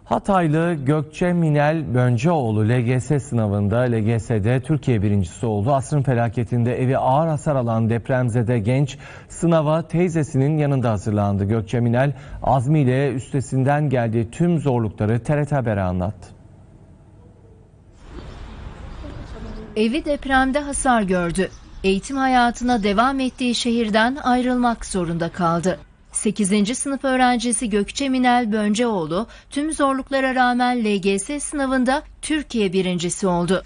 Hataylı Gökçe Minel Bönceoğlu LGS sınavında LGS'de Türkiye birincisi oldu. Asrın felaketinde evi ağır hasar alan depremzede genç sınava teyzesinin yanında hazırlandı. Gökçe Minel azmiyle üstesinden geldiği tüm zorlukları TRT Haber'e anlattı. Evi depremde hasar gördü. Eğitim hayatına devam ettiği şehirden ayrılmak zorunda kaldı. 8. sınıf öğrencisi Gökçe Minel Bönceoğlu tüm zorluklara rağmen LGS sınavında Türkiye birincisi oldu.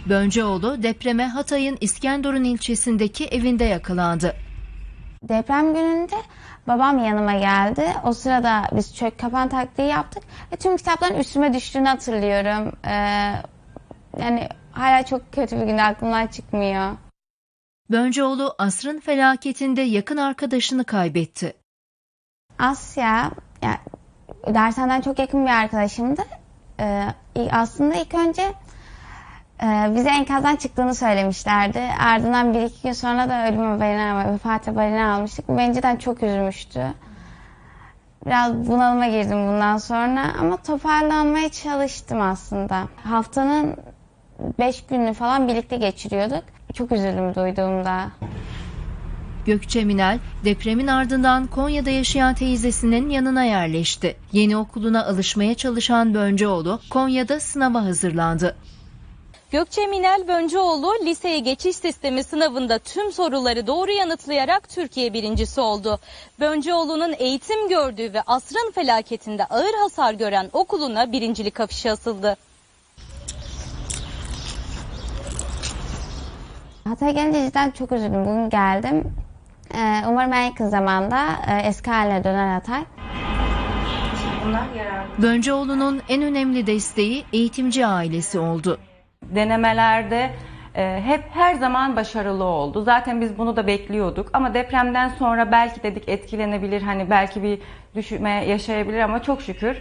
Bönceoğlu depreme Hatay'ın İskenderun ilçesindeki evinde yakalandı. Deprem gününde babam yanıma geldi. O sırada biz çök kapan taktiği yaptık ve tüm kitapların üstüme düştüğünü hatırlıyorum. Yani hala çok kötü bir gün, aklımdan çıkmıyor. Bönceoğlu asrın felaketinde yakın arkadaşını kaybetti. Asya, yani dershaneden çok yakın bir arkadaşımdı. Aslında ilk önce bize enkazdan çıktığını söylemişlerdi. Ardından 1-2 gün sonra da ölüm haberini, vefat haberini almıştık. Bu beni cidden çok üzmüştü. Biraz bunalıma girdim bundan sonra ama toparlanmaya çalıştım aslında. Haftanın 5 gününü falan birlikte geçiriyorduk. Çok üzüldüm duyduğumda. Gökçe Minel depremin ardından Konya'da yaşayan teyzesinin yanına yerleşti. Yeni okuluna alışmaya çalışan Bönceoğlu Konya'da sınava hazırlandı. Gökçe Minel Bönceoğlu liseye geçiş sistemi sınavında tüm soruları doğru yanıtlayarak Türkiye birincisi oldu. Bönceoğlu'nun eğitim gördüğü ve asrın felaketinde ağır hasar gören okuluna birincilik afişi asıldı. Hatay'a gelince cidden çok üzüldüm. Bugün geldim. Umarım en yakın zamanda eski haline döner Hatay. Bönceoğlu'nun en önemli desteği eğitimci ailesi oldu. Denemelerde hep her zaman başarılı oldu. Zaten biz bunu da bekliyorduk ama depremden sonra belki dedik etkilenebilir, hani belki bir düşme yaşayabilir ama çok şükür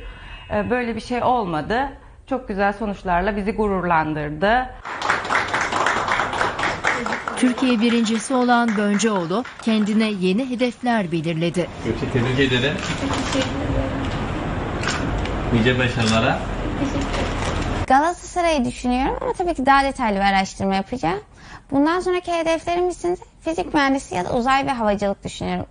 böyle bir şey olmadı. Çok güzel sonuçlarla bizi gururlandırdı. Türkiye birincisi olan Bönceoğlu kendine yeni hedefler belirledi. Gökçe, tebrik ederim. Nice başarılara. Galatasaray'ı düşünüyorum ama tabii ki daha detaylı bir araştırma yapacağım. Bundan sonraki hedeflerim için fizik mühendisi ya da uzay ve havacılık düşünüyorum.